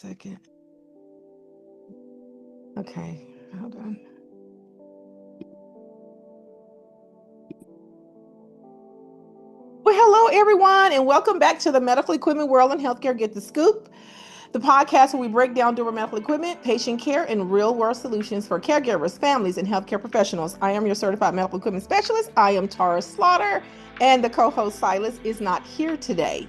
second. Okay, hold on. Well, hello everyone, and welcome back to the Medical Equipment World and Healthcare Get the Scoop, the podcast where we break down durable medical equipment, patient care, and real-world solutions for caregivers, families, and healthcare professionals. I am your certified medical equipment specialist. I am Tara Slaughter, and the co-host Silas is not here today.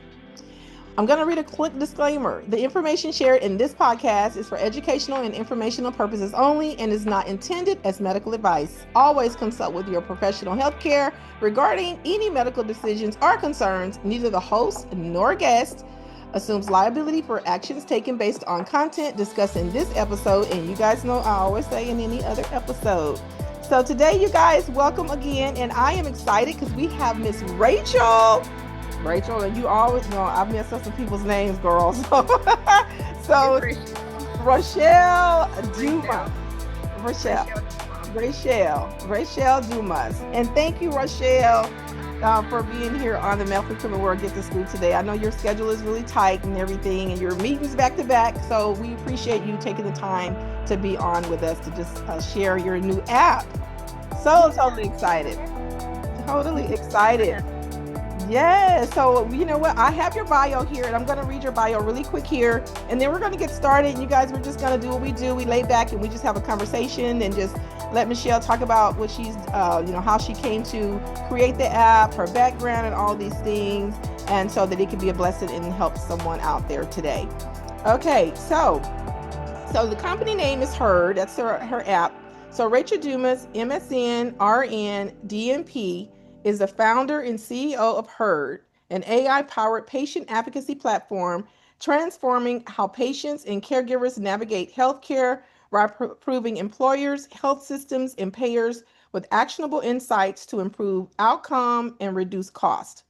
I'm going to read a quick disclaimer. The information shared in this podcast is for educational and informational purposes only and is not intended as medical advice. Always consult with your professional health care regarding any medical decisions or concerns. Neither the host nor guest assumes liability for actions taken based on content discussed in this episode. And you guys know I always say in any other episode. So today, you guys, welcome again. And I am excited because we have Miss Rachel, and you always know I mess up some people's names, girls. So Rochelle Dumas. Rochelle Dumas. And thank you, Rochelle, for being here on the Medical Equipment World Get to School today. I know your schedule is really tight and everything, and your meetings back to back. So we appreciate you taking the time to be on with us to just share your new app. So totally excited. Yeah, so you know what? I have your bio here, and I'm going to read your bio really quick here, and then we're going to get started. And you guys, we're just going to do what we do. We lay back and we just have a conversation and just let Michelle talk about what she's, how she came to create the app, her background, and all these things, and so that it can be a blessing and help someone out there today. Okay, so the company name is Heard. That's her app. So Rachel Dumas, MSN, RN, DMP, is the founder and CEO of Heard, an AI-powered patient advocacy platform transforming how patients and caregivers navigate healthcare by proving employers, health systems, and payers with actionable insights to improve outcome and reduce cost.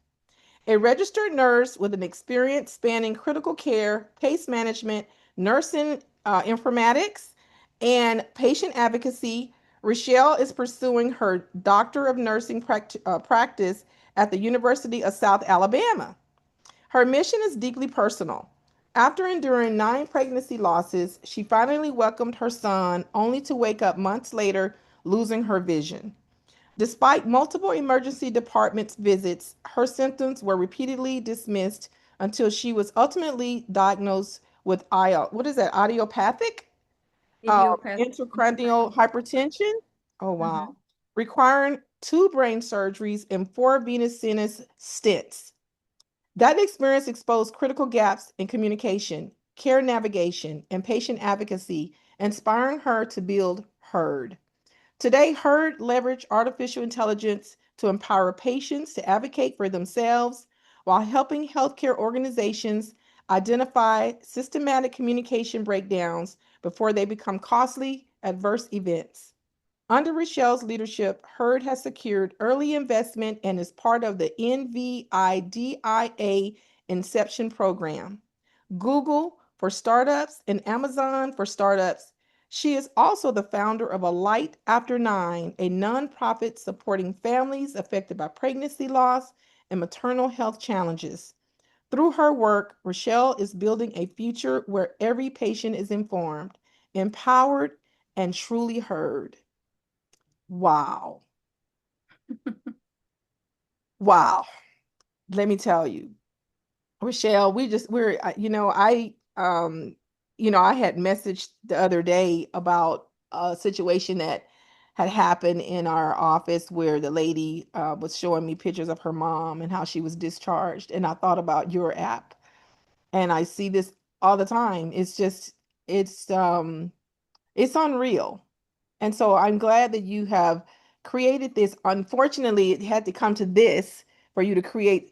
A registered nurse with an experience spanning critical care, case management, nursing informatics, and patient advocacy, Rochelle is pursuing her Doctor of Nursing practice at the University of South Alabama. Her mission is deeply personal. After enduring 9 pregnancy losses, she finally welcomed her son, only to wake up months later losing her vision. Despite multiple emergency department visits, her symptoms were repeatedly dismissed until she was ultimately diagnosed with idiopathic Idiopathic. intracranial hypertension. Oh, Mm-hmm. wow. Requiring 2 brain surgeries and 4 venous sinus stents. That experience exposed critical gaps in communication, care navigation, and patient advocacy, inspiring her to build Heard. Today, Heard leverage artificial intelligence to empower patients to advocate for themselves while helping healthcare organizations identify systematic communication breakdowns before they become costly, adverse events. Under Rochelle's leadership, Heard has secured early investment and is part of the NVIDIA Inception Program. Google for startups, and Amazon for startups. She is also the founder of A Light After 9, a nonprofit supporting families affected by pregnancy loss and maternal health challenges. Through her work, Rochelle is building a future where every patient is informed, empowered, and truly heard. Wow. Wow. Let me tell you. Rochelle, I had messaged the other day about a situation that had happened in our office where the lady was showing me pictures of her mom and how she was discharged. And I thought about your app, and I see this all the time. It's it's unreal. And so I'm glad that you have created this. Unfortunately, it had to come to this for you to create,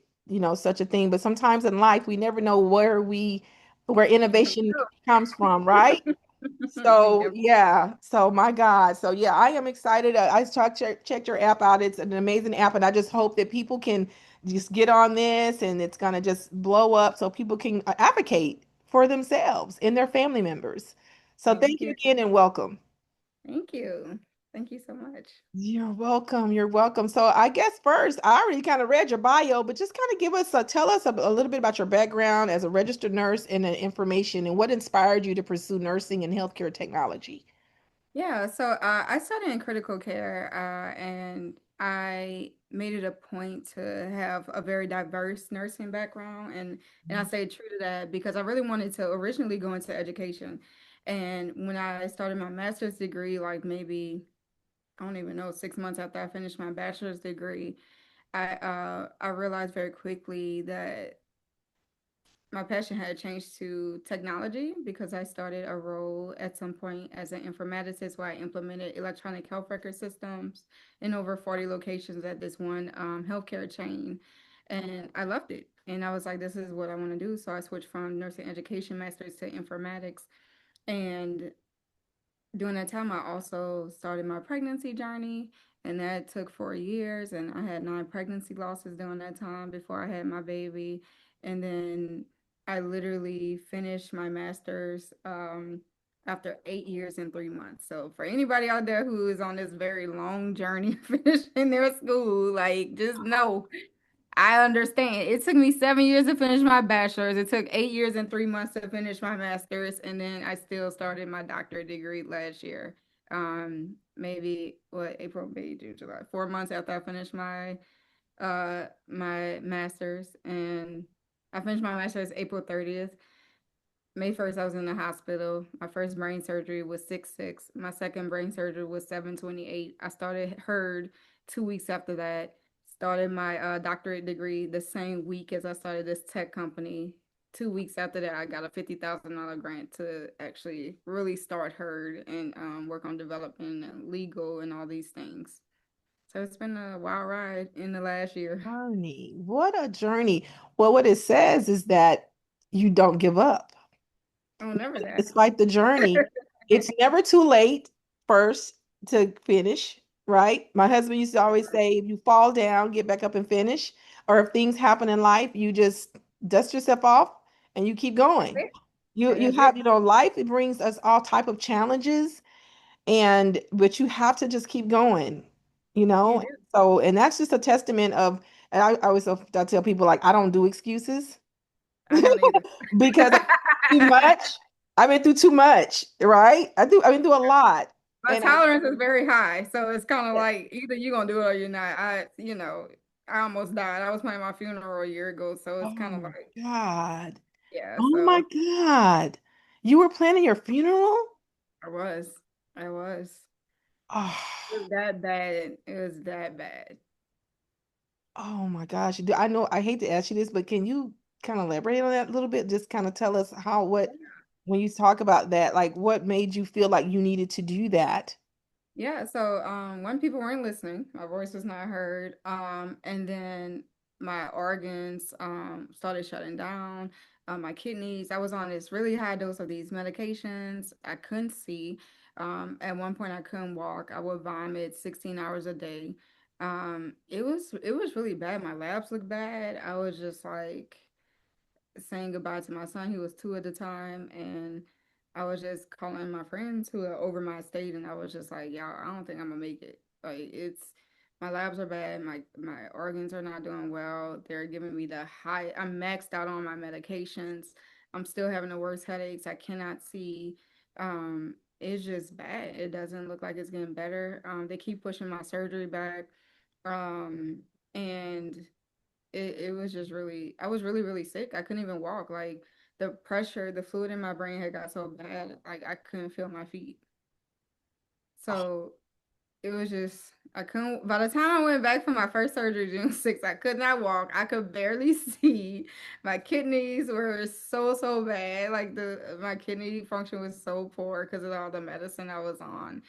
such a thing. But sometimes in life, we never know where You never innovation comes from, right? know. You So never. yeah, so my God, so yeah, I am excited. I checked your app out. It's an amazing app, and I just hope that people can just get on this, and it's gonna just blow up, so people can advocate for themselves and their family members. So Thank thank you you. again, and welcome. Thank you. Thank you so much. You're welcome. You're welcome. So I guess first, I already kind of read your bio, but just kind of give us tell us a little bit about your background as a registered nurse and the information and what inspired you to pursue nursing and healthcare technology. Yeah, so I started in critical care, and I made it a point to have a very diverse nursing background, and I stayed true to that because I really wanted to originally go into education. And when I started my master's degree, like maybe I don't even know, 6 months after I finished my bachelor's degree, I realized very quickly that my passion had changed to technology because I started a role at some point as an informaticist where I implemented electronic health record systems in over 40 locations at this one healthcare chain. And I loved it. And I was like, this is what I want to do. So I switched from nursing education masters to informatics. And during that time, I also started my pregnancy journey, and that took 4 years. And I had 9 pregnancy losses during that time before I had my baby. And then I literally finished my master's after 8 years and 3 months. So for anybody out there who is on this very long journey finishing their school, like just know I understand. It took me 7 years to finish my bachelor's. It took 8 years and 3 months to finish my master's, and then I still started my doctorate degree last year. Maybe what April, May, June, July, 4 months after I finished my master's, and I finished my master's April 30th. May 1st, I was in the hospital. My first brain surgery was 6/6. My second brain surgery was 7/28. I started HERD 2 weeks after that. Started my doctorate degree the same week as I started this tech company. 2 weeks after that, I got a $50,000 grant to actually really start HERD and work on developing and legal and all these things. So it's been a wild ride in the last year. Journey. What a journey. Well, what it says is that you don't give up. Oh, never that. Despite the journey, it's never too late first to finish, right? My husband used to always say, if you fall down, get back up and finish. Or if things happen in life, you just dust yourself off and you keep That's going. it. You That's it. have, life, it brings us all type of challenges and but you have to just keep going, you You know? do. So, and that's just a testament of, and I always I tell people like I don't do excuses I don't either. because I've been through too much. I've been through too much, right? I've been through a lot. My And I tolerance is very high, so it's kind of like either you're gonna do it or you're not. I almost died. I was planning my funeral a year ago, so it's kind oh of my like, God. yeah. Oh my So God. You were planning your funeral? I was, I was. It Oh, was that bad. It was that bad. oh my gosh. I know I hate to ask you this, but can you kind of elaborate on that a little bit? Just kind of tell us how, what, when you talk about that, like what made you feel like you needed to do that? Yeah, so when people weren't listening, my voice was not heard. And then my organs started shutting down. My kidneys, I was on this really high dose of these medications. I couldn't see. At one point I couldn't walk. I would vomit 16 hours a day. It was really bad. My labs looked bad. I was just like saying goodbye to my son. He was 2 at the time, and I was just calling my friends who are over my state, and I was just like, y'all, I don't think I'm gonna make it. Like my labs are bad. My organs are not doing well. They're giving me the high. I'm maxed out on my medications. I'm still having the worst headaches. I cannot see. It's just bad. It doesn't look like it's getting better. They keep pushing my surgery back. Um, and it was just really, I was really, really sick. I couldn't even walk. Like the pressure, the fluid in my brain had got so bad, like I couldn't feel my feet. So it was just, I couldn't, by the time I went back for my first surgery, June 6th, I could not walk. I could barely see. My kidneys were so, so bad. Like my kidney function was so poor because of all the medicine I was on.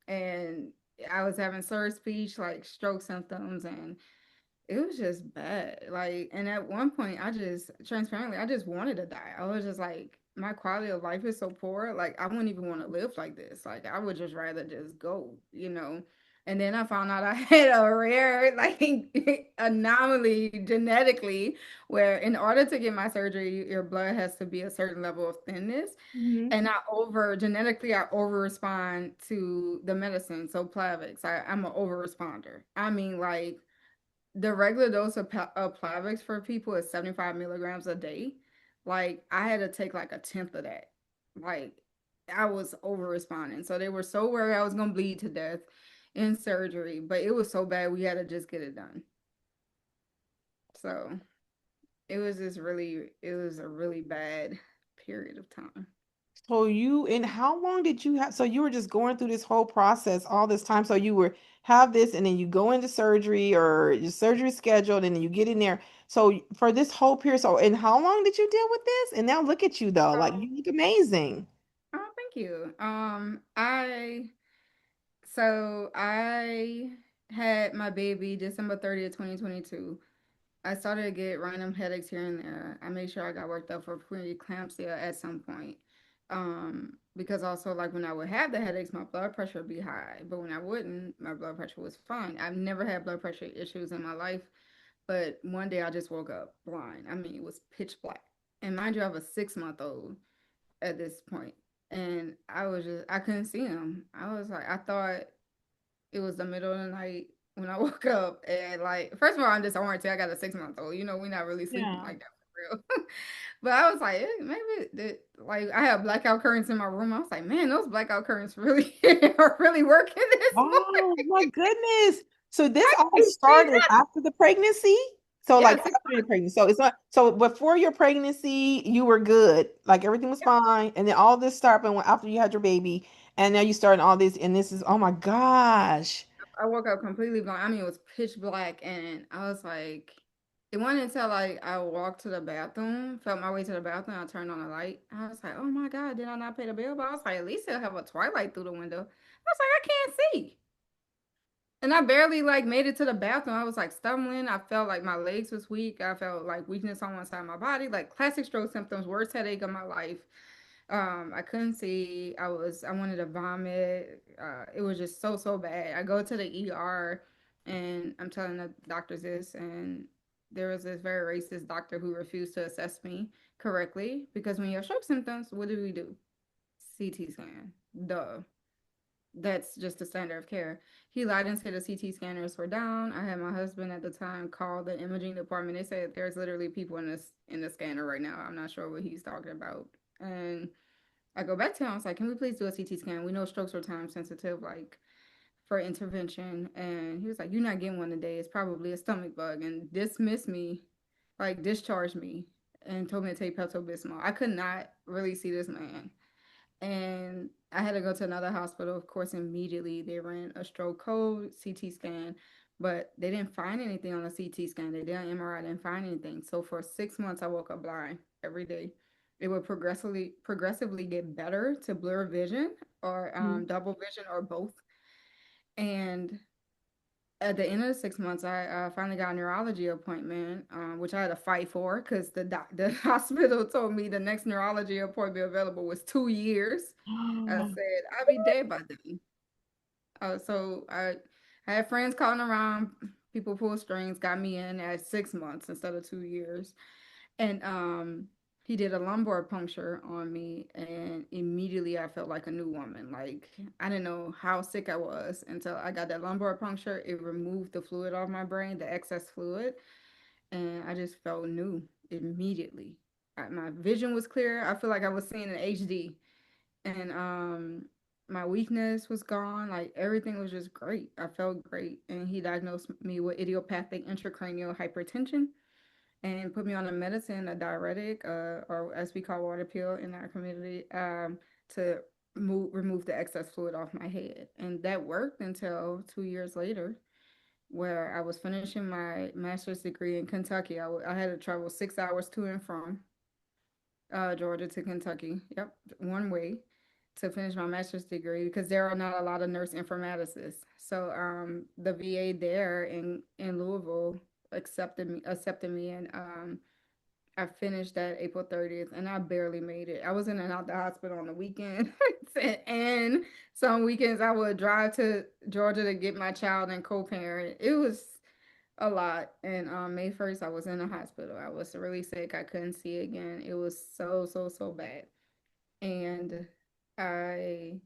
And I was having slurred speech, like stroke symptoms, and it was just bad. Like, and at one point, I just transparently, I just wanted to die. I was just like, my quality of life is so poor. Like, I wouldn't even want to live like this. Like, I would just rather just go. And then I found out I had a rare like anomaly genetically where in order to get my surgery, your blood has to be a certain level of thinness. Hmm. And I over respond to the medicine. So Plavix, I'm an over responder. I mean, like the regular dose of Plavix for people is 75 milligrams a day. Like I had to take like a tenth of that. Like I was over responding. So they were so worried I was gonna bleed to death in surgery, but it was so bad we had to just get it done. So it was a really bad period of time. So you, and how long did you have? So you were just going through this whole process all this time. So you were have this, and then you go into surgery, or your surgery scheduled, and then you get in there. So for this whole period, so and how long did you deal with this? And now look at you though, like Oh, you look amazing. oh, thank you. I had my baby December 30th, 2022. I started to get random headaches here and there. I made sure I got worked up for preeclampsia at some point. Because also like when I would have the headaches, my blood pressure would be high. But when I wouldn't, my blood pressure was fine. I've never had blood pressure issues in my life, but one day I just woke up blind. I mean, it was pitch black. And mind you, I have a 6 month old at this point. And I couldn't see him. I was like, I thought it was the middle of the night when I woke up, and like, first of all, I'm disoriented. I got a 6 month old. You know, we're not really sleeping Yeah. like that for real. But I was like, maybe like I have blackout curtains in my room. I was like, man, those blackout curtains really are really working this morning. Oh my goodness. So this I all can see started that. after the pregnancy? So Yeah, like six after your months. pregnancy. So it's not so before your pregnancy, you were good. Like everything was fine. And then all this started when after you had your baby. And now you starting all this, and this is oh my gosh. I woke up completely blind. I mean, it was pitch black, and I was like, it wasn't until like I walked to the bathroom, felt my way to the bathroom, I turned on the light. I was like, oh my God, did I not pay the bill? But I was like, at least they'll have a twilight through the window. I was like, I can't see. And I barely like made it to the bathroom. I was like stumbling. I felt like my legs was weak. I felt like weakness on one side of my body, like classic stroke symptoms, worst headache of my life. I couldn't see. I wanted to vomit. It was just so bad. I go to the ER and I'm telling the doctors this, and there was this very racist doctor who refused to assess me correctly because when you have stroke symptoms, what do we do? CT scan. Duh. That's just the standard of care. He lied and said the CT scanners were down. I had my husband at the time call the imaging department. They said there's literally people in the scanner right now. I'm not sure what he's talking about. And I go back to him. I was like, "Can we please do a CT scan? We know strokes are time sensitive, like for intervention." And he was like, "You're not getting one today. It's probably a stomach bug," and dismissed me, like discharged me, and told me to take Pepto Bismol. I could not really see this man, and I had to go to another hospital. Of course, immediately they ran a stroke code CT scan, but they didn't find anything on the CT scan. They did an MRI, didn't find anything. So for 6 months, I woke up blind every day. It would progressively get better to blur vision or Mhm. double vision or both. And at the end of the 6 months, I finally got a neurology appointment, which I had to fight for because the hospital told me the next neurology appointment available was 2 years. I said I'll be dead by then. I had friends calling around, people pull strings, got me in at 6 months instead of 2 years. And he did a lumbar puncture on me, and immediately I felt like a new woman. Like I didn't know how sick I was until I got that lumbar puncture. It removed the fluid off my brain, the excess fluid, and I just felt new immediately. My vision was clear. I feel like I was seeing in HD, and my weakness was gone. Like everything was just great. I felt great, and he diagnosed me with idiopathic intracranial hypertension and put me on a medicine, a diuretic, or as we call water pill in our community, to remove the excess fluid off my head. And that worked until 2 years later, where I was finishing my master's degree in Kentucky. I had to travel 6 hours to and from Georgia to Kentucky. Yep, one way to finish my master's degree because there are not a lot of nurse informaticists. So the VA there in Louisville accepted me and I finished that April 30th and I barely made it. I was in and out the hospital on the weekend. And some weekends I would drive to Georgia to get my child and co-parent. It was a lot. And May 1st, I was in the hospital. I was really sick. I couldn't see again. It was so, so, so bad. And I,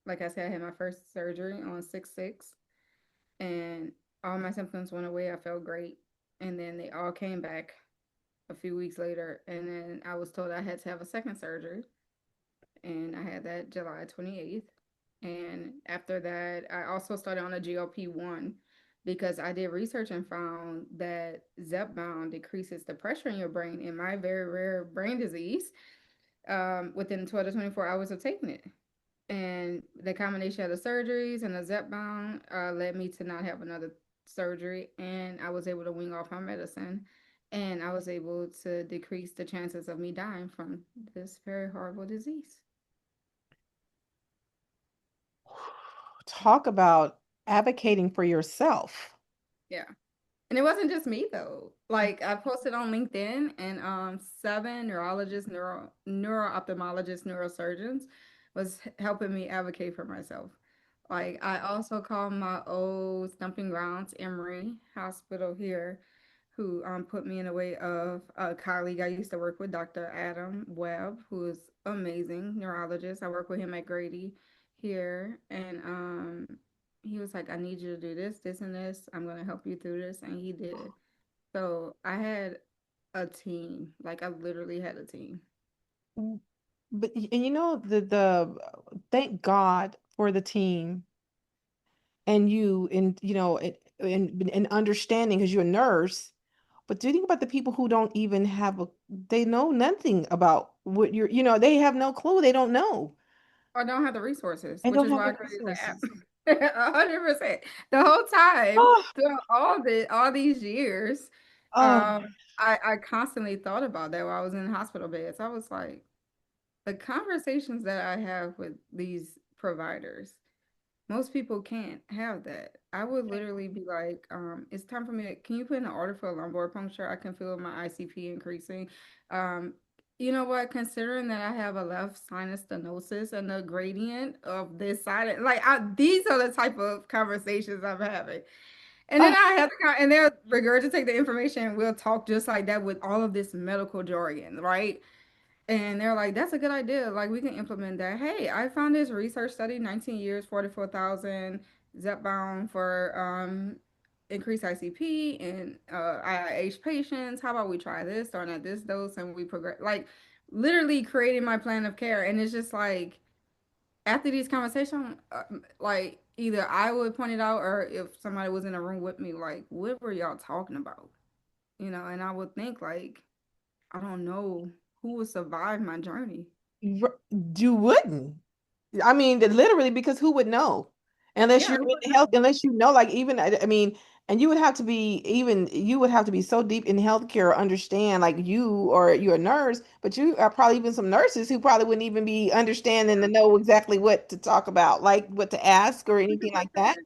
like I said, I had my first surgery on 6/6, and all my symptoms went away. I felt great. And then they all came back a few weeks later. And then I was told I had to have a second surgery. And I had that July 28th. And after that, I also started on a GLP-1 because I did research and found that Zepbound decreases the pressure in your brain in my very rare brain disease within 12 to 24 hours of taking it. And the combination of the surgeries and the Zepbound led me to not have another surgery. And I was able to wing off my medicine. And I was able to decrease the chances of me dying from this very horrible disease. Talk about advocating for yourself. Yeah. And it wasn't just me though. Like I posted on LinkedIn and seven neurologists, neuro ophthalmologists, neurosurgeons was helping me advocate for myself. Like I also called my old stumping grounds, Emory Hospital here, who put me in the way of a colleague I used to work with, Dr. Adam Webb, who is amazing neurologist. I work with him at Grady here, and he was like, I need you to do this, this, and this. I'm going to help you through this. And he did. So I had a team. Like I literally had a team. But and you know the thank God for the team and you and you know and understanding because you're a nurse. But do you think about the people who don't even have a they know nothing about what you're they have no clue. They don't know. I don't have the resources, They which don't is have why the I created the app. resources. 100%. The whole time, Oh, through all these years, oh, I constantly thought about that while I was in hospital beds. I was like, the conversations that I have with these providers, most people can't have that. I would literally be like, it's time for me to, can you put in an order for a lumbar puncture? I can feel my ICP increasing. Um, you know what? Considering that I have a left sinus stenosis and the gradient of this side, these are the type of conversations I'm having. And then oh, I have to, and they'll regurgitate the information and we'll talk just like that with all of this medical jargon, right? And they're like, that's a good idea. Like, we can implement that. Hey, I found this research study, 19 years, 44,000 Zepbound for increased ICP and IIH patients. How about we try this, starting at this dose, and we progress, like, literally creating my plan of care. And it's just like, after these conversations, like, either I would point it out or if somebody was in a room with me, like, what were y'all talking about? And I would think, like, I don't know who would survive my journey. you wouldn't. I mean, literally, because who would know? Unless Yeah, you're who in would the health, know? unless you know, like even I mean, and you would have to be even you would have to be so deep in healthcare, understand like you or you're a nurse, but you are probably even some nurses who probably wouldn't even be understanding to know exactly what to talk about, like what to ask or anything like that. 100%.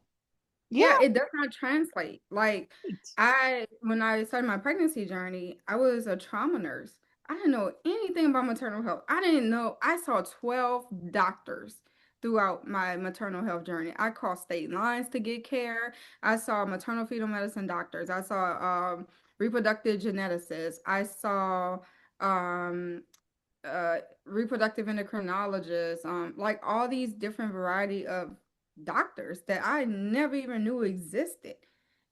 Yeah. Yeah, it does not translate. Like Right. when I started my pregnancy journey, I was a trauma nurse. I didn't know anything about maternal health. I didn't know. I saw 12 doctors throughout my maternal health journey. I crossed state lines to get care. I saw maternal fetal medicine doctors. I saw reproductive geneticists. I saw um, reproductive endocrinologists, like all these different variety of doctors that I never even knew existed.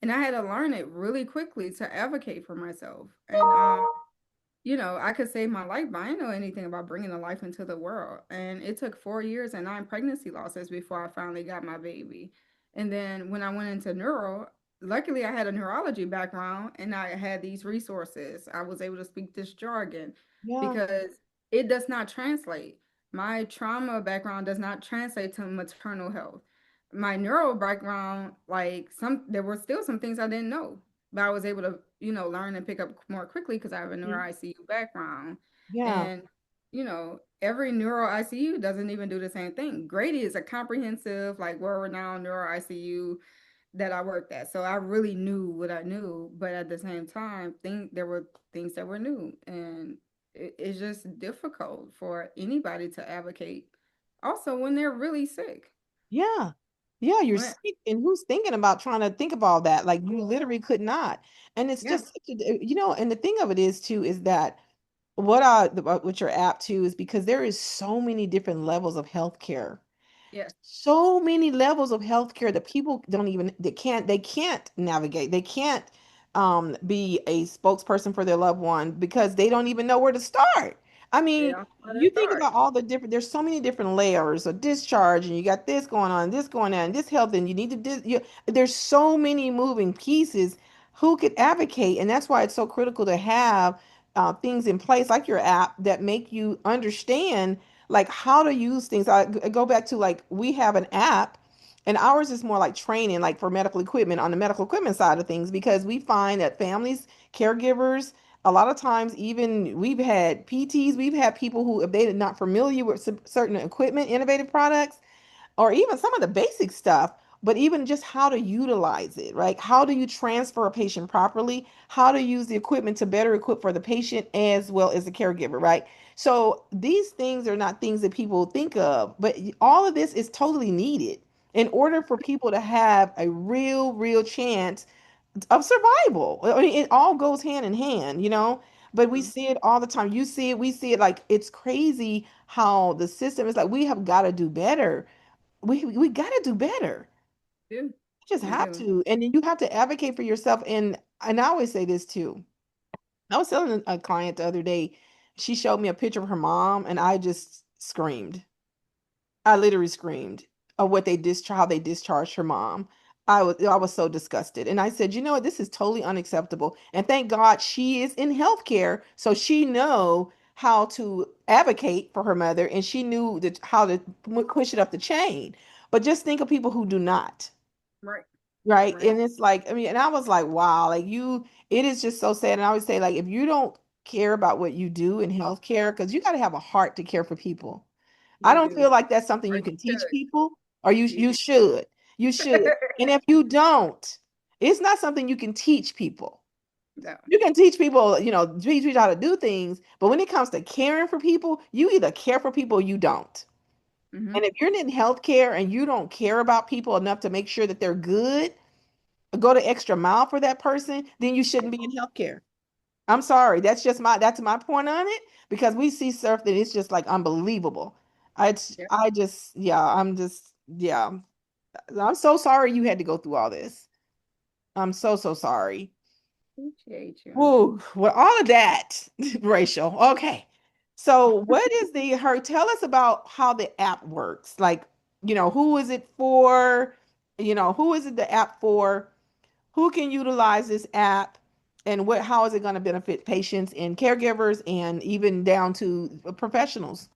And I had to learn it really quickly to advocate for myself. And I could save my life, but I didn't know anything about bringing a life into the world. And it took 4 years and 9 pregnancy losses before I finally got my baby. And then when I went into neuro, luckily I had a neurology background and I had these resources. I was able to speak this jargon Yeah. because it does not translate. My trauma background does not translate to maternal health. My neuro background, like there were still some things I didn't know, but I was able to, learn and pick up more quickly because I have a neuro Mhm. ICU background. Yeah. And, every neuro ICU doesn't even do the same thing. Grady is a comprehensive, like world-renowned neuro ICU. that I worked at. So I really knew what I knew, but at the same time, there were things that were new, and it's just difficult for anybody to advocate. Also, when they're really sick. Yeah. Yeah, you're When, sick, and who's thinking about trying to think of all that? Like you literally could not. And it's yeah, just and the thing of it is too is that what your app too is because there is so many different levels of healthcare, yes, so many levels of healthcare that people don't even they can't navigate. They can't be a spokesperson for their loved one because they don't even know where to start. I they mean, don't know where you to think start. about all the different, there's so many different layers of discharge, and you got this going on, this going on, this health, and you need to there's so many moving pieces. Who could advocate? And that's why it's so critical to have things in place like your app that make you understand like how to use things. I go back to like we have an app, and ours is more like training, like for medical equipment on the medical equipment side of things, because we find that families, caregivers, a lot of times even we've had PTs, we've had people who, if they're not familiar with certain equipment, innovative products, or even some of the basic stuff, but even just how to utilize it, right? How do you transfer a patient properly? How to use the equipment to better equip for the patient as well as the caregiver, right? So these things are not things that people think of, but all of this is totally needed in order for people to have a real chance of survival. I mean, it all goes hand in hand. But we Mhm. see it all the time. You see it, we see it. Like it's crazy how the system is like we have got to do better. We got to do better. We do. You just We have do. to, and then you have to advocate for yourself. And I always say this too. I was telling a client the other day. She showed me a picture of her mom, and I just screamed. I literally screamed of what how they discharged her mom. I was so disgusted. And I said, you know what, this is totally unacceptable. And thank God she is in healthcare. So she know how to advocate for her mother, and she knew how to push it up the chain. But just think of people who do not. Right. Right. Right. And it's like, I mean, and I was like, wow, like it is just so sad. And I always say, like, if you don't care about what you do in healthcare, because you got to have a heart to care for people. I You don't do. feel like that's something Or you you can teach should. people, or you You you should. You should. And if you don't, it's not something you can teach people. no. You can teach people, teach people how to do things, but when it comes to caring for people, you either care for people or you don't. Mm-hmm. And if you're in healthcare and you don't care about people enough to make sure that they're good, go the extra mile for that person, then you shouldn't be in healthcare. I'm sorry. That's my point on it, because we see stuff that it's just like unbelievable. Yep. I just yeah, yeah. I'm so sorry you had to go through all this. I'm so sorry. Appreciate you. Woo, with all of that, Rachel. Okay. So what is tell us about how the app works. Like, who is it for? Who is it the app for? Who can utilize this app, and how is it going to benefit patients and caregivers and even down to professionals?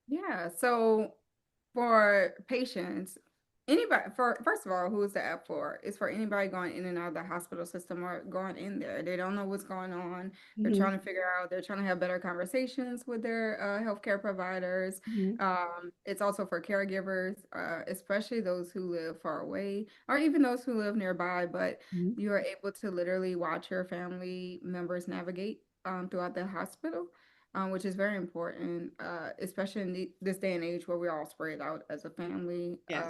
Yeah. So for patients, anybody for first of all, who is the app for? It's for anybody going in and out of the hospital system or going in there. They don't know what's going on. They're Hmm. trying to figure out, they're trying to have better conversations with their healthcare providers. Hmm. It's also for caregivers, especially those who live far away or even those who live nearby, but Hmm. you are able to literally watch your family members navigate throughout the hospital, which is very important, especially in this day and age where we're all spread out as a family. Yes.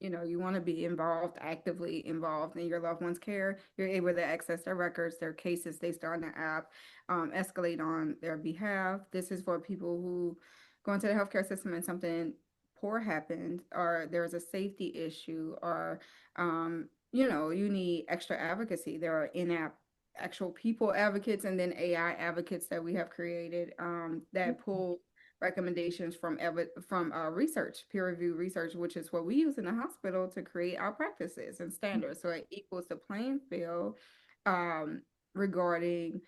You want to be involved, actively involved in your loved one's care. You're able to access their records, their cases they start on the app, escalate on their behalf. This is for people who go into the healthcare system and something poor happened, or there's a safety issue, or you need extra advocacy. There are in-app actual people advocates and then AI advocates that we have created, that pull recommendations from research, peer review research, which is what we use in the hospital to create our practices and standards. So it equals the playing field, um, regarding,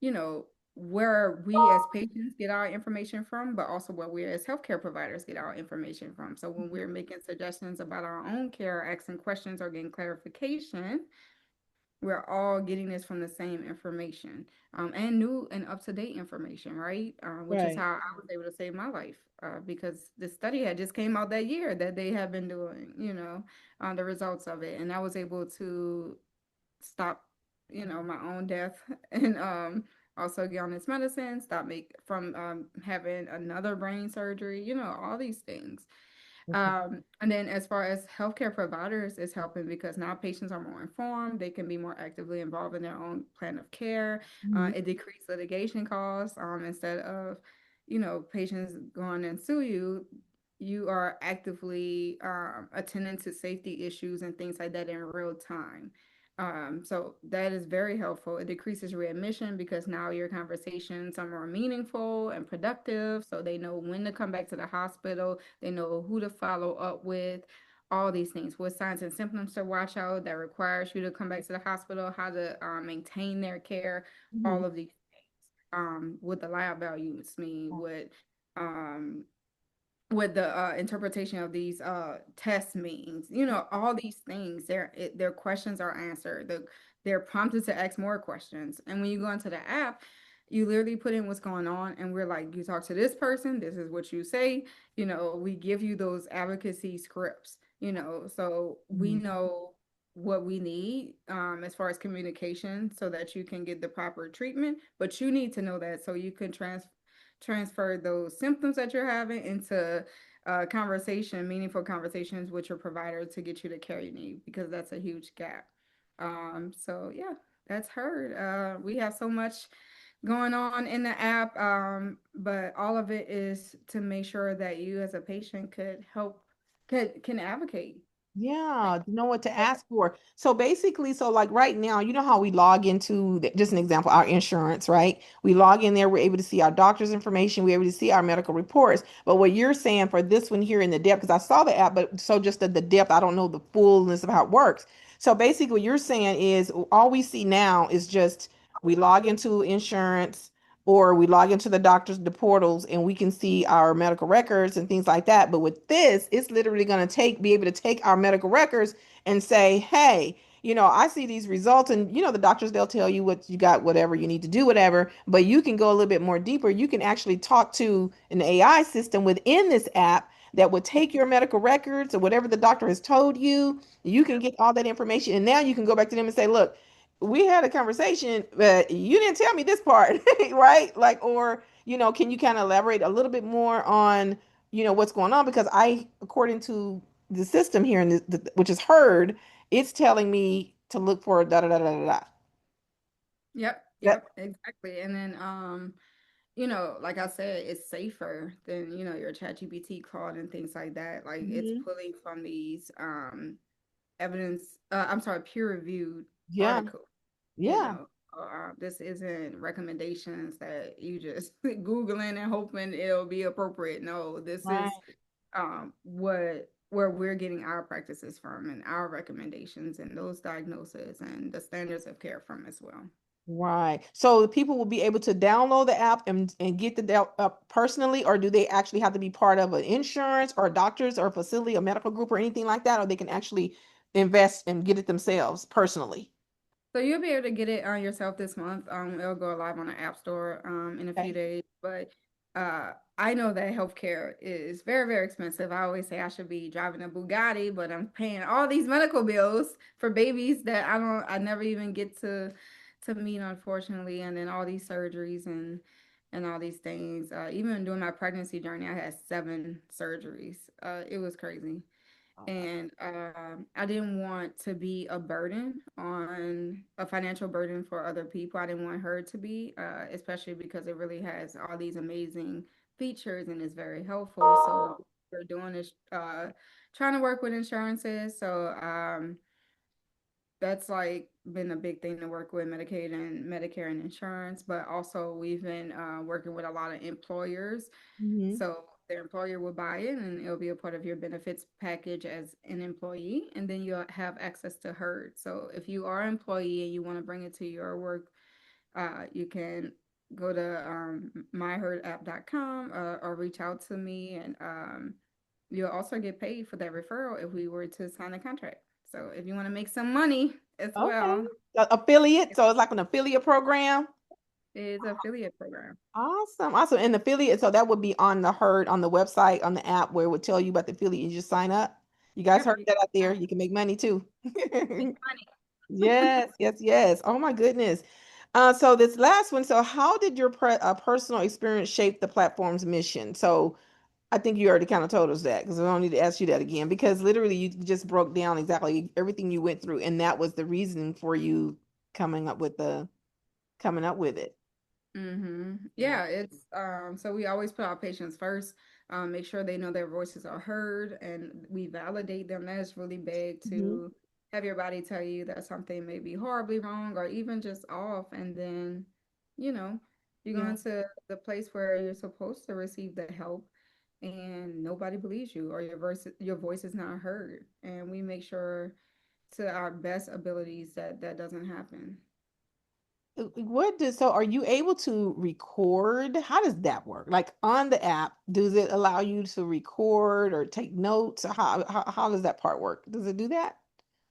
you know, where we as patients get our information from, but also where we as healthcare providers get our information from. So when we're making suggestions about our own care, asking questions or getting clarification, we're all getting this from the same information, and new and up-to-date information, right? Which is Right. how I was able to save my life, because the study had just came out that year that they have been doing, the results of it, and I was able to stop, my own death and also get on this medicine, stop make from having another brain surgery, all these things. Okay. And then as far as healthcare providers, it's helping because now patients are more informed. They can be more actively involved in their own plan of care. Mhm. It decreases litigation costs. Instead of, patients going and sue you, you are actively attending to safety issues and things like that in real time. So that is very helpful. It decreases readmission because now your conversations are more meaningful and productive. So they know when to come back to the hospital, they know who to follow up with, all these things, what signs and symptoms to watch out that requires you to come back to the hospital, how to maintain their care, Mhm. all of these things. What the lab values mean, what the interpretation of these tests means. All these things, their questions are answered. They're prompted to ask more questions. And when you go into the app, you literally put in what's going on, and we're like, you talk to this person, this is what you say. We give you those advocacy scripts, so we Mhm. know what we need as far as communication so that you can get the proper treatment. But you need to know that so you can transfer those symptoms that you're having into meaningful conversations with your provider to get you the care you need, because that's a huge gap. So yeah, that's heard. We have so much going on in the app, but all of it is to make sure that you as a patient can advocate. Yeah, to know what to ask for. So basically, so like right now, you know how we log into, just an example, our insurance, right? We log in there, we're able to see our doctor's information, we're able to see our medical reports. But what you're saying for this one here in the depth, because I saw the app, but so just the depth, I don't know the fullness of how it works. So basically, what you're saying is all we see now is just we log into insurance or we log into the portals and we can see our medical records and things like that. But with this, it's literally going to be able to take our medical records and say, hey, I see these results, and the doctors, they'll tell you what you got, whatever you need to do, whatever, but you can go a little bit more deeper. You can actually talk to an AI system within this app that would take your medical records or whatever the doctor has told you. You can get all that information, and now you can go back to them and say, look, we had a conversation, but you didn't tell me this part, right? Like, or, can you kind of elaborate a little bit more on, what's going on? Because according to the system here, in which is heard, it's telling me to look for da da da da da da. Yep, That, yep, exactly. And then like I said, it's safer than, your ChatGPT Claude and things like that. Like it's mhm. pulling from these peer-reviewed Yeah, articles, you yeah, know. This isn't recommendations that you just Googling and hoping it'll be appropriate. No, this is right. where we're getting our practices from and our recommendations and those diagnoses and the standards of care from as well. Right. So the people will be able to download the app and get the app personally, or do they actually have to be part of an insurance or doctors or facility, a medical group or anything like that, or they can actually invest and get it themselves personally? So you'll be able to get it on yourself this month. It'll go live on the App Store in a few Okay. days. But I know that healthcare is very, very expensive. I always say I should be driving a Bugatti, but I'm paying all these medical bills for babies that I never even get to meet, unfortunately, and then all these surgeries and all these things. Even during my pregnancy journey, I had 7 surgeries. It was crazy. And I didn't want to be a financial burden for other people. I didn't want her to be, especially because it really has all these amazing features and is very helpful. So we're doing is trying to work with insurances. So that's like been a big thing to work with Medicaid and Medicare and insurance, but also we've been working with a lot of employers. Mhm. So their employer will buy it and it'll be a part of your benefits package as an employee, and then you'll have access to HERD. So if you are an employee and you want to bring it to your work, you can go to myherdapp.com or reach out to me, and you'll also get paid for that referral if we were to sign a contract. So if you want to make some money as Okay. well. Affiliate. So it's like an affiliate program. It's an affiliate program. Awesome. Awesome. And affiliate, so that would be on the herd on the website, on the app where it would tell you about the affiliate. You just sign up. You guys Yep, heard you that out there. can You can make money too. make money. Yes, yes, yes. Oh my goodness. So this last one, so how did your personal experience shape the platform's mission? So I think you already kind of told us that because I don't need to ask you that again because literally you just broke down exactly everything you went through and that was the reason for you coming up with the coming up with it. Yeah. Yeah, it's so we always put our patients first, make sure they know their voices are heard and we validate them. That is really big Mhm. to have your body tell you that something may be horribly wrong or even just off, and then, you know, you're Yeah. going to the place where you're supposed to receive the help and nobody believes you or your voice is not heard. And we make sure to our best abilities that that doesn't happen. What does so are you able to record? How does that work? Like on the app, does it allow you to record or take notes? Or how does that part work? Does it do that?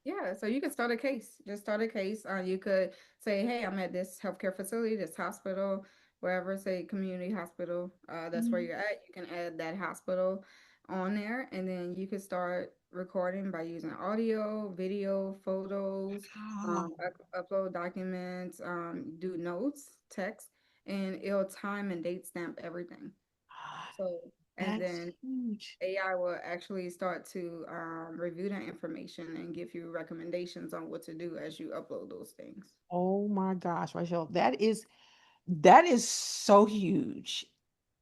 Yeah, so you can start a case. Just start a case. You could say, "Hey, I'm at this healthcare facility, this hospital, wherever, say community hospital. That's where Mhm. you're at. You can add that hospital on there, and then you can start recording by using audio, video, photos, Wow. upload documents, do notes, text, and it'll time and date stamp everything. So, and That's then huge. AI will actually start to review that information and give you recommendations on what to do as you upload those things. Oh my gosh, Rachel, that is so huge.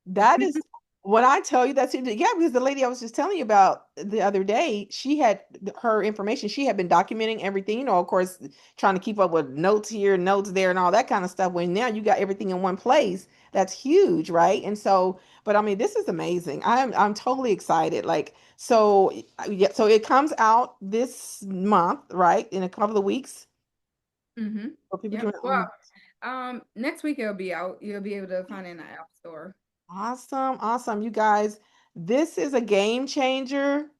That is when I tell you that's it. Yeah, because the lady I was just telling you about the other day, she had her information. She had been documenting everything, of course, trying to keep up with notes here, notes there, and all that kind of stuff. When now you got everything in one place, that's huge, right? And so, but I mean, this is amazing. I'm totally excited. Like, so yeah, so it comes out this month, right? In a couple of weeks. Mm-hmm. So people Yep. can Well, next week it'll be out. You'll be able to find it in the App Store. awesome, awesome. You guys, this is a game changer.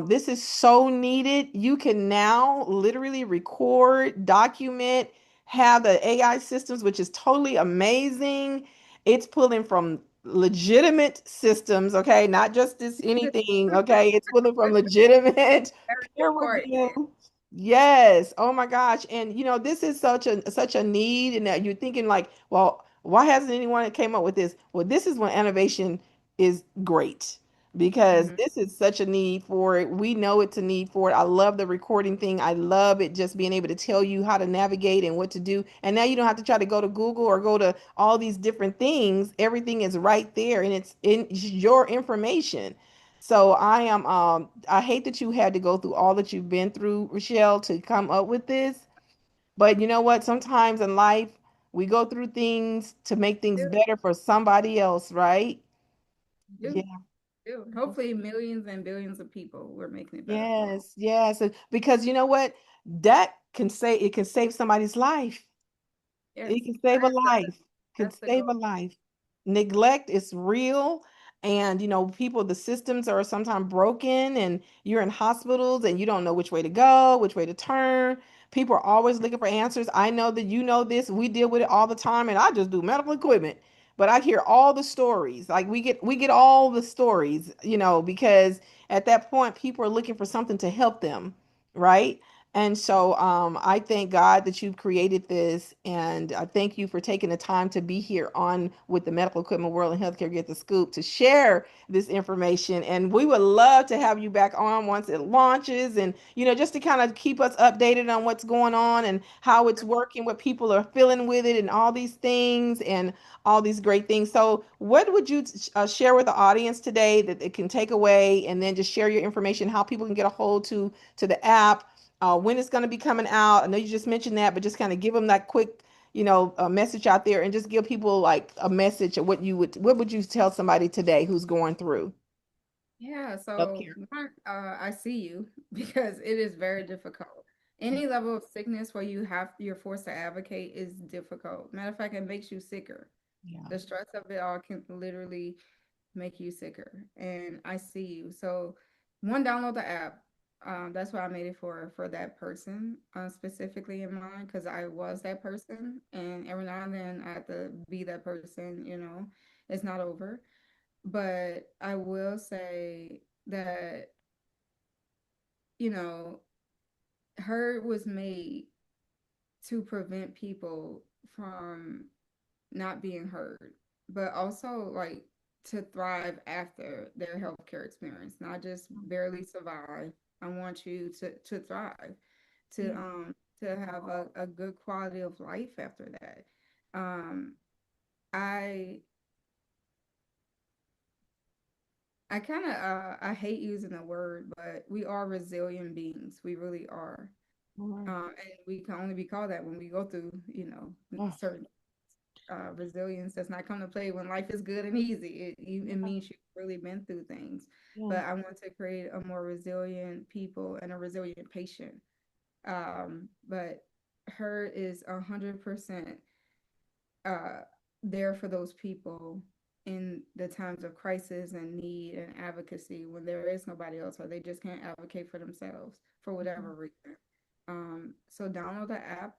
This is so needed. You can now literally record, document, have the AI systems, which is totally amazing. It's pulling from legitimate systems, okay? Not just this anything, okay? It's pulling from legitimate Very peer important. review. Yes. Oh my gosh. And this is such a need, and that you're thinking like, well, why hasn't anyone came up with this? Well, this is when innovation is great because Mm-hmm. this is such a need for it. We know it's a need for it. I love the recording thing. I love it just being able to tell you how to navigate and what to do. And now you don't have to try to go to Google or go to all these different things. Everything is right there and it's in your information. So I hate that you had to go through all that you've been through, Rochelle, to come up with this. But you know what? Sometimes in life we go through things to make things Do, better for somebody else, right? do, Yeah. do. Hopefully, millions and billions of people we're making it better for. Yes, yes. Because you know what? It can save somebody's life. Yes, It can save a life. Could that's the save goal. a life. Neglect is real. And people, the systems are sometimes broken, and you're in hospitals and you don't know which way to go, which way to turn. People are always looking for answers. I know that you know this. We deal with it all the time, and I just do medical equipment. But I hear all the stories. Like we get all the stories, because at that point people are looking for something to help them, right? And so I thank God that you've created this, and I thank you for taking the time to be here on with the Medical Equipment World and Healthcare Get the Scoop to share this information. And we would love to have you back on once it launches, and just to kind of keep us updated on what's going on and how it's working, what people are feeling with it, and all these things and all these great things. So, what would you share with the audience today that it can take away, and then just share your information, how people can get a hold to the app? When it's going to be coming out. I know you just mentioned that, but just kind of give them that quick, message out there and just give people like a message of what would you tell somebody today who's going through Yeah, so healthcare? one, I see you because it is very difficult. Any level of sickness where you're forced to advocate is difficult. Matter of fact, it makes you sicker. Yeah. The stress of it all can literally make you sicker. And I see you. So one, download the app. That's why I made it for that person specifically in mind, because I was that person, and every now and then I have to be that person. It's not over. But I will say that, you know, her was made to prevent people from not being heard, but also like to thrive after their healthcare experience, not just barely survive. I want you to thrive, to Yeah. um to have a good quality of life after that. Um I I kind of I hate using the word, but we are resilient beings. We really are. Right. And we can only be called that when we go through, Oh, certain resilience does not come to play when life is good and easy. It yeah. means you've really been through things. Yeah. But I want to create a more resilient people and a resilient patient. But her is 100% uh, there for those people in the times of crisis and need and advocacy when there is nobody else or they just can't advocate for themselves for whatever reason. So download the app.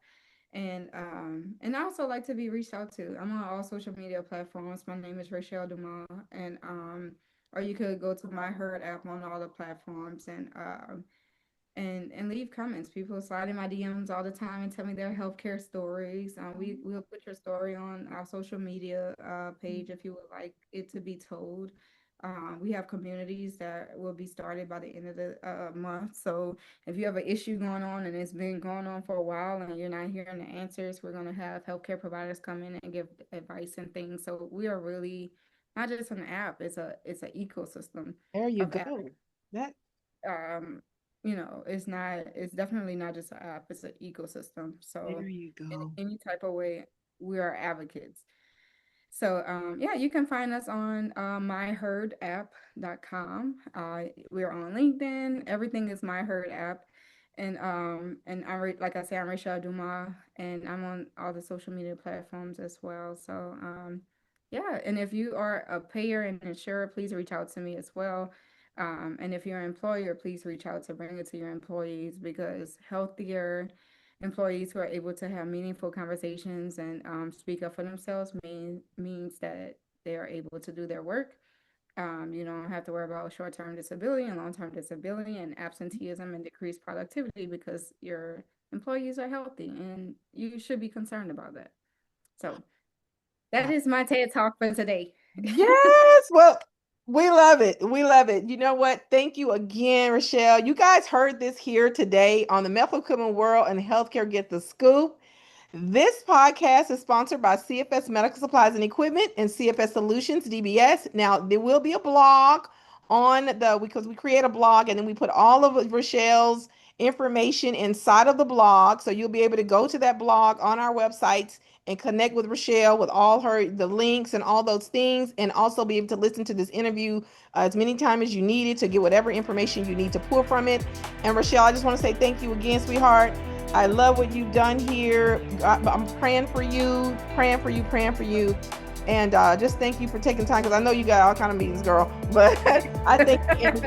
And I also like to be reached out to. I'm on all social media platforms. My name is Rochelle Dumas, and or you could go to my Herd app on all the platforms, and leave comments. People slide in my DMs all the time and tell me their healthcare stories. We'll put your story on our social media page if you would like it to be told. We have communities that will be started by the end of the month. So if you have an issue going on and it's been going on for a while and you're not hearing the answers, we're going to have healthcare providers come in and give advice and things. So we are really not just an app; it's an ecosystem There you of apps. go. That It's definitely not just an app, it's an ecosystem. So there you in go. any type of way, we are advocates. So yeah, you can find us on myherdapp.com. We're on LinkedIn. Everything is My Herd app. And like I said, I'm Rochelle Dumas, and I'm on all the social media platforms as well. So yeah, and if you are a payer and insurer, please reach out to me as well. And if you're an employer, please reach out to bring it to your employees, because healthier employees who are able to have meaningful conversations and speak up for themselves means that they are able to do their work. You don't have to worry about short-term disability and long-term disability and absenteeism and decreased productivity, because your employees are healthy, and you should be concerned about that. So that is my TED Talk for today. Yes. Well, we love it. We love it. You know what? Thank you again, Rochelle. You guys heard this here today on the Medical Equipment World and Healthcare Get the Scoop. This podcast is sponsored by CFS Medical Supplies and Equipment and CFS Solutions, DBS. Now, there will be a blog on because we create a blog and then we put all of Rochelle's information inside of the blog. So you'll be able to go to that blog on our websites and connect with Rochelle with all the links and all those things, and also be able to listen to this interview as many times as you need it to get whatever information you need to pull from it. And Rochelle, I just want to say thank you again, sweetheart. I love what you've done here. I'm praying for you, praying for you, praying for you. And just thank you for taking time, because I know you got all kind of meetings, girl. But I think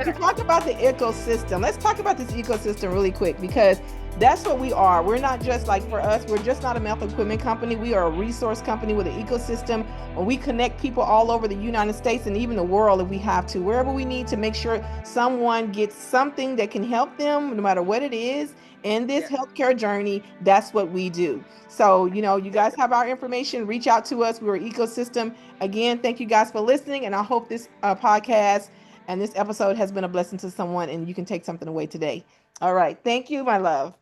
to talk about the ecosystem, let's talk about this ecosystem really quick, because that's what we are. We're not just like, for us, we're just not a medical equipment company. We are a resource company with an ecosystem, and we connect people all over the United States and even the world if we have to, wherever we need to make sure someone gets something that can help them, no matter what it is in this Yeah. healthcare journey. That's what we do. So, you guys have our information. Reach out to us. We're an ecosystem. Again, thank you guys for listening. And I hope this podcast and this episode has been a blessing to someone and you can take something away today. All right. Thank you, my love.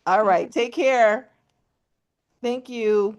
All Thank right. you. Take care. Thank you.